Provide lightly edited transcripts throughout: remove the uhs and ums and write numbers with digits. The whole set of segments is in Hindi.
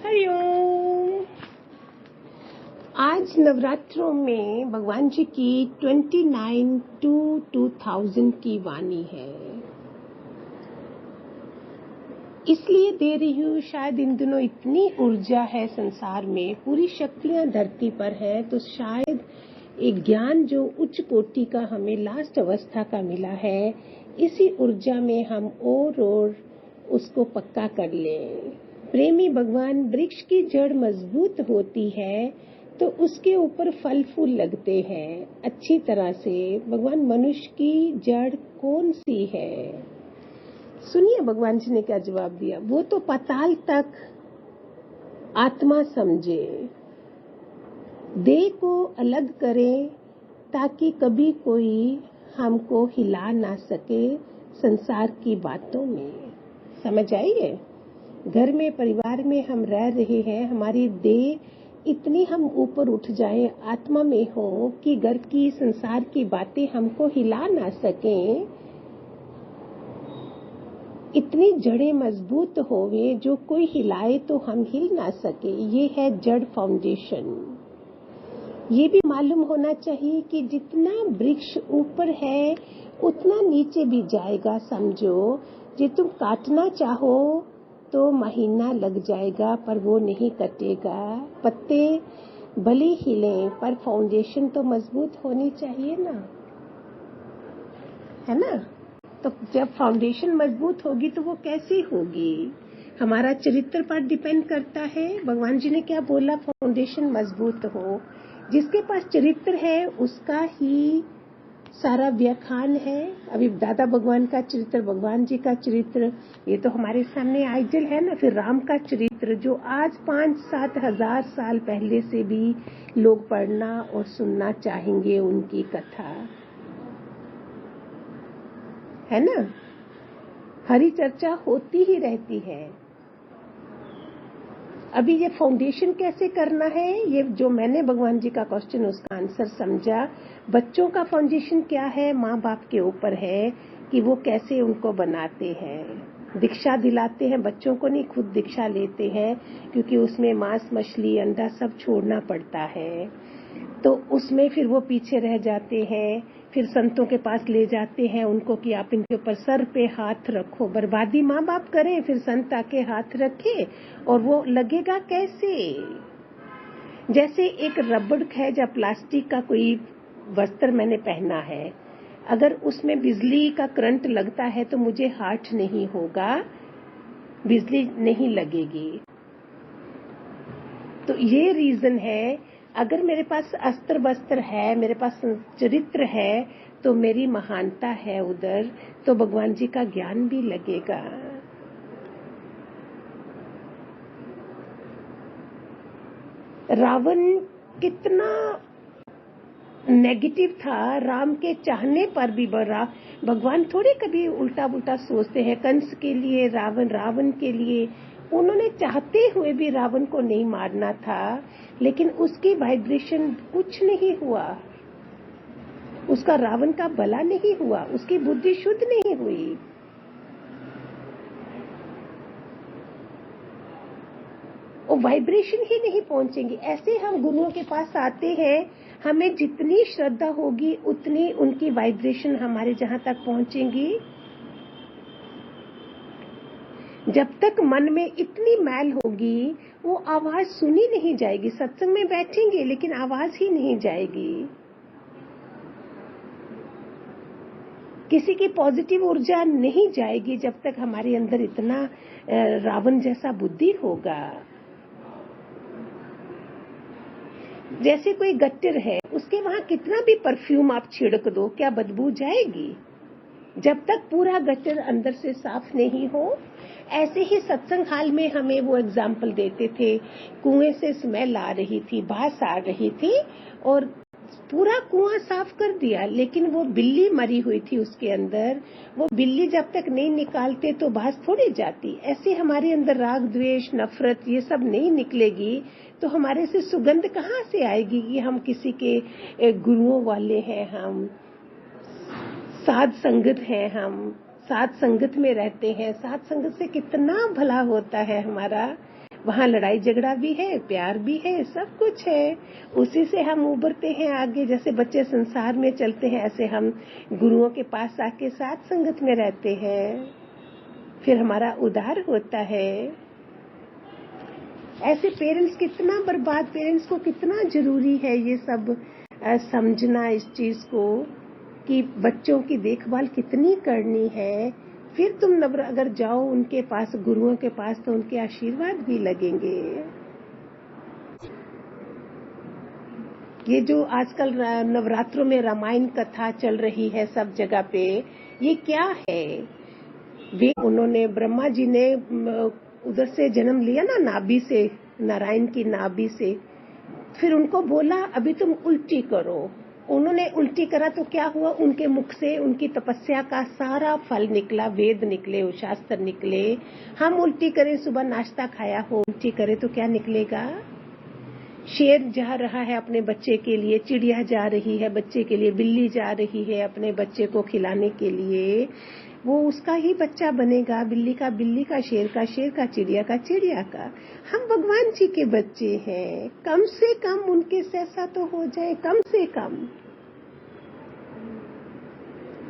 हरिओम। आज नवरात्रों में भगवान जी की 29/2/2000 की वाणी है, इसलिए दे रही हूँ। शायद इन दिनों इतनी ऊर्जा है संसार में, पूरी शक्तियां धरती पर है, तो शायद एक ज्ञान जो उच्च कोटि का हमें लास्ट अवस्था का मिला है, इसी ऊर्जा में हम और उसको पक्का कर लें। प्रेमी भगवान, वृक्ष की जड़ मजबूत होती है तो उसके ऊपर फल फूल लगते हैं अच्छी तरह से। भगवान, मनुष्य की जड़ कौन सी है? सुनिए भगवान जी ने क्या जवाब दिया। वो तो पाताल तक आत्मा समझे, देह को अलग करें ताकि कभी कोई हमको हिला ना सके संसार की बातों में। समझ आई है? घर में, परिवार में हम रह रहे हैं, हमारी देह इतनी हम ऊपर उठ जाएं, आत्मा में हो कि घर की, संसार की बातें हमको हिला ना सकें, इतनी जड़ें मजबूत होवे जो कोई हिलाए तो हम हिल ना सके। ये है जड़ फाउंडेशन। ये भी मालूम होना चाहिए कि जितना वृक्ष ऊपर है उतना नीचे भी जाएगा। समझो, जे तुम काटना चाहो तो महीना लग जाएगा पर वो नहीं कटेगा। पत्ते भले हिलें पर फाउंडेशन तो मजबूत होनी चाहिए ना, है ना? तो जब फाउंडेशन मजबूत होगी तो वो कैसी होगी? हमारा चरित्र पर डिपेंड करता है। भगवान जी ने क्या बोला? फाउंडेशन मजबूत हो। जिसके पास चरित्र है उसका ही सारा व्याख्यान है। अभी दादा भगवान का चरित्र, भगवान जी का चरित्र, ये तो हमारे सामने आइडियल है ना। फिर राम का चरित्र जो आज 5-7 हजार साल पहले से भी लोग पढ़ना और सुनना चाहेंगे, उनकी कथा, है ना। हरी चर्चा होती ही रहती है। अभी ये फाउंडेशन कैसे करना है, ये जो मैंने भगवान जी का क्वेश्चन, उसका आंसर समझा। बच्चों का फाउंडेशन क्या है? माँ बाप के ऊपर है कि वो कैसे उनको बनाते हैं। दीक्षा दिलाते हैं बच्चों को, नहीं खुद दीक्षा लेते हैं, क्योंकि उसमें मांस, मछली, अंडा सब छोड़ना पड़ता है। तो उसमें फिर वो पीछे रह जाते हैं। फिर संतों के पास ले जाते हैं उनको कि आप इनके ऊपर सर पे हाथ रखो। बर्बादी माँ बाप करें, फिर संत आके हाथ रखे, और वो लगेगा कैसे? जैसे एक रबड़ है या प्लास्टिक का कोई वस्त्र मैंने पहना है, अगर उसमें बिजली का करंट लगता है तो मुझे हार्ट नहीं होगा, बिजली नहीं लगेगी। तो ये रीजन है। अगर मेरे पास अस्त्र वस्त्र है, मेरे पास चरित्र है, तो मेरी महानता है उधर, तो भगवान जी का ज्ञान भी लगेगा। रावण कितना नेगेटिव था, राम के चाहने पर भी बड़ा। भगवान थोड़ी कभी उल्टा पुल्टा सोचते हैं। कंस के लिए रावण, रावण के लिए, उन्होंने चाहते हुए भी रावण को नहीं मारना था, लेकिन उसकी वाइब्रेशन कुछ नहीं हुआ, उसका रावण का भला नहीं हुआ, उसकी बुद्धि शुद्ध नहीं हुई। वो वाइब्रेशन ही नहीं पहुंचेंगी। ऐसे हम गुरुओं के पास आते हैं, हमें जितनी श्रद्धा होगी उतनी उनकी वाइब्रेशन हमारे जहां तक पहुंचेंगी। जब तक मन में इतनी मैल होगी वो आवाज सुनी नहीं जाएगी। सत्संग में बैठेंगे लेकिन आवाज ही नहीं जाएगी। किसी की पॉजिटिव ऊर्जा नहीं जाएगी जब तक हमारे अंदर इतना रावण जैसा बुद्धि होगा। जैसे कोई गट्टर है, उसके वहां कितना भी परफ्यूम आप छिड़क दो, क्या बदबू जाएगी? जब तक पूरा गट्टर अंदर से साफ नहीं हो। ऐसे ही सत्संग हाल में हमें वो एग्जाम्पल देते थे, कुएं से स्मेल आ रही थी, बास आ रही थी, और पूरा कुआं साफ कर दिया, लेकिन वो बिल्ली मरी हुई थी उसके अंदर। वो बिल्ली जब तक नहीं निकालते तो बास थोड़ी जाती। ऐसे हमारे अंदर राग, द्वेष, नफरत ये सब नहीं निकलेगी तो हमारे से सुगंध कहाँ से आएगी कि हम किसी के गुरुओं वाले हैं, हम साध संगत है, हम साध संगत में रहते हैं। साध संगत से कितना भला होता है हमारा। वहाँ लड़ाई झगड़ा भी है, प्यार भी है, सब कुछ है। उसी से हम उभरते हैं आगे। जैसे बच्चे संसार में चलते हैं, ऐसे हम गुरुओं के पास आके साथ संगत में रहते हैं, फिर हमारा उद्धार होता है। ऐसे पेरेंट्स कितना बर्बाद, पेरेंट्स को कितना जरूरी है ये सब समझना इस चीज को कि बच्चों की देखभाल कितनी करनी है। फिर तुम अगर जाओ उनके पास, गुरुओं के पास, तो उनके आशीर्वाद भी लगेंगे। ये जो आजकल नवरात्रों में रामायण कथा चल रही है सब जगह पे, ये क्या है? उन्होंने, ब्रह्मा जी ने उधर से जन्म लिया ना, नाभि से, नारायण की नाभि से। फिर उनको बोला अभी तुम उल्टी करो। उन्होंने उल्टी करा तो क्या हुआ? उनके मुख से उनकी तपस्या का सारा फल निकला, वेद निकले, शास्त्र निकले। हम उल्टी करें, सुबह नाश्ता खाया हो, उल्टी करें तो क्या निकलेगा? शेर जा रहा है अपने बच्चे के लिए, चिड़िया जा रही है बच्चे के लिए, बिल्ली जा रही है अपने बच्चे को खिलाने के लिए, वो उसका ही बच्चा बनेगा। बिल्ली का बिल्ली का, शेर का शेर का, चिड़िया का चिड़िया का। हम भगवान जी के बच्चे हैं, कम से कम उनके से ऐसा तो हो जाए, कम से कम।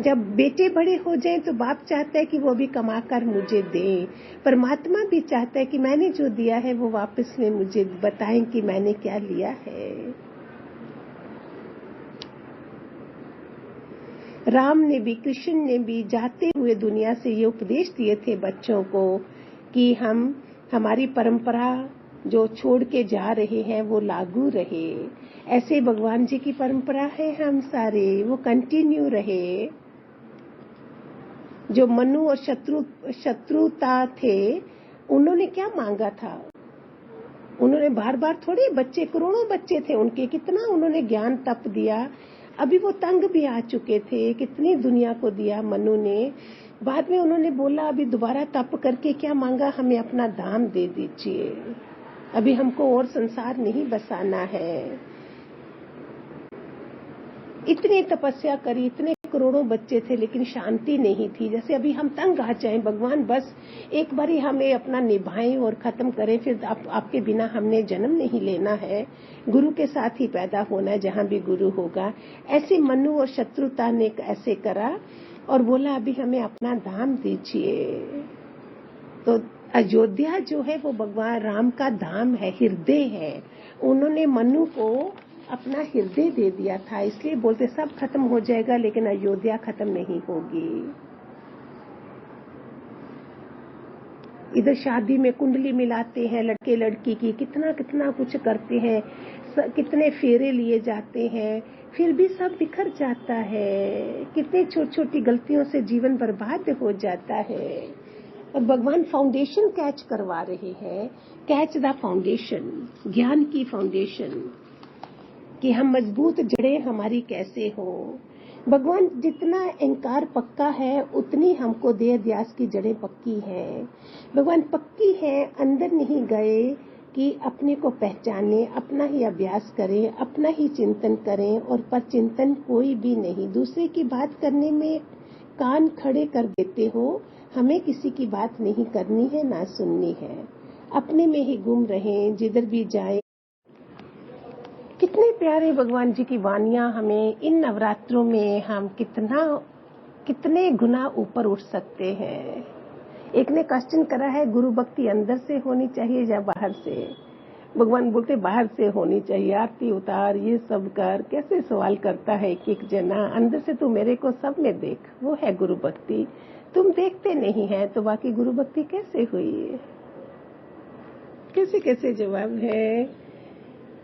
जब बेटे बड़े हो जाएं तो बाप चाहता है कि वो भी कमाकर मुझे दें। परमात्मा भी चाहता है कि मैंने जो दिया है वो वापस में मुझे बताएं कि मैंने क्या लिया है। राम ने भी, कृष्ण ने भी जाते हुए दुनिया से ये उपदेश दिए थे बच्चों को कि हमारी परंपरा जो छोड़ के जा रहे हैं वो लागू रहे। ऐसे भगवान जी की परंपरा है, हम सारे वो कंटिन्यू रहे। जो मनु और शत्रुता थे, उन्होंने क्या मांगा था? उन्होंने बार बार थोड़े, बच्चे करोड़ों बच्चे थे उनके, कितना उन्होंने ज्ञान तप दिया। अभी वो तंग भी आ चुके थे, कितनी दुनिया को दिया मनु ने। बाद में उन्होंने बोला अभी दोबारा तप करके क्या मांगा? हमें अपना धाम दे दीजिए, अभी हमको और संसार नहीं बसाना है। इतनी तपस्या करी, इतने करोड़ों बच्चे थे, लेकिन शांति नहीं थी। जैसे अभी हम तंग आ जाएं, भगवान बस एक बारी हमें अपना निभाएं और खत्म करें, फिर आपके बिना हमने जन्म नहीं लेना है, गुरु के साथ ही पैदा होना है जहां भी गुरु होगा। ऐसे मनु और शत्रुता ने ऐसे करा और बोला अभी हमें अपना धाम दीजिए। तो अयोध्या जो है वो भगवान राम का धाम है, हृदय है। उन्होंने मनु को अपना हृदय दे दिया था, इसलिए बोलते सब खत्म हो जाएगा लेकिन अयोध्या खत्म नहीं होगी। इधर शादी में कुंडली मिलाते हैं लड़के लड़की की, कितना कितना कुछ करते हैं, कितने फेरे लिए जाते हैं, फिर भी सब बिखर जाता है। कितनी छोटी छोटी गलतियों से जीवन बर्बाद हो जाता है। और भगवान फाउंडेशन कैच करवा रहे हैं, कैच द फाउंडेशन, ज्ञान की फाउंडेशन, कि हम मजबूत जड़ें हमारी कैसे हो। भगवान जितना अहंकार पक्का है उतनी हमको देह ध्यास की जड़ें पक्की है। भगवान पक्की है, अंदर नहीं गए कि अपने को पहचाने, अपना ही अभ्यास करें, अपना ही चिंतन करें, और पर चिंतन कोई भी नहीं। दूसरे की बात करने में कान खड़े कर देते हो। हमें किसी की बात नहीं करनी है, ना सुननी है, अपने में ही गुम रहें जिधर भी जाएं। कितने प्यारे भगवान जी की वानियां हमें इन नवरात्रों में, हम कितने गुना ऊपर उठ सकते हैं। एक ने क्वेश्चन करा है, गुरु भक्ति अंदर से होनी चाहिए या बाहर से? भगवान बोलते बाहर से होनी चाहिए, आरती उतार, ये सब कर। कैसे सवाल करता है एक जना, अंदर से तू मेरे को सब में देख, वो है गुरु भक्ति। तुम देखते नहीं है तो बाकी गुरु भक्ति कैसे हुई? कैसे कैसे जवाब है।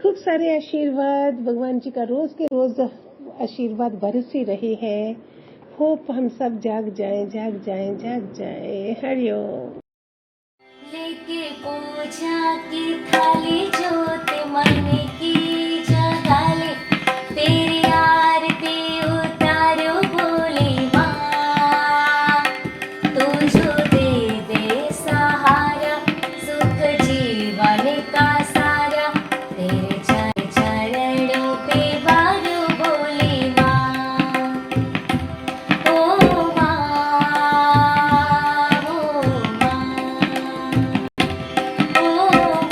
खूब सारे आशीर्वाद भगवान जी का रोज के रोज आशीर्वाद बरस ही रहे हैं। होप हम सब जाग जाएं, जाग जाएं, जाग जाएं। हरिओम। लेके पूजा की थाली, जोत मन की जगा ले, तेरी आरती उतारो बोली माँ। तू जो दे सहारा, सुख जीवन का सारा, तेरे चरणों पे बारो बोली माँ। ओ माँ, ओ माँ, ओ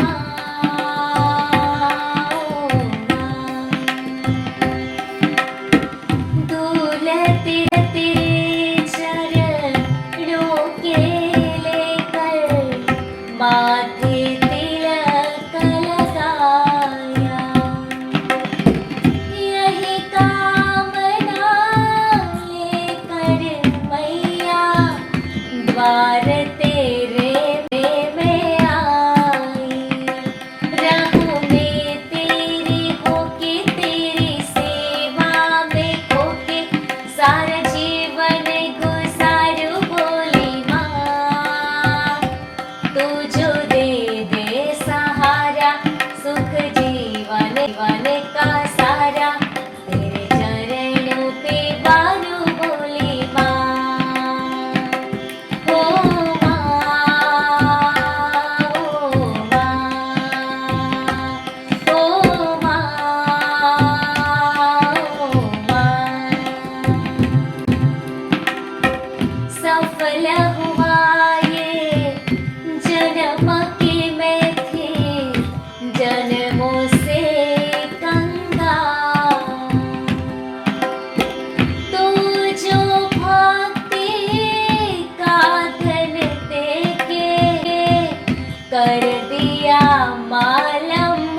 कर दिया मालम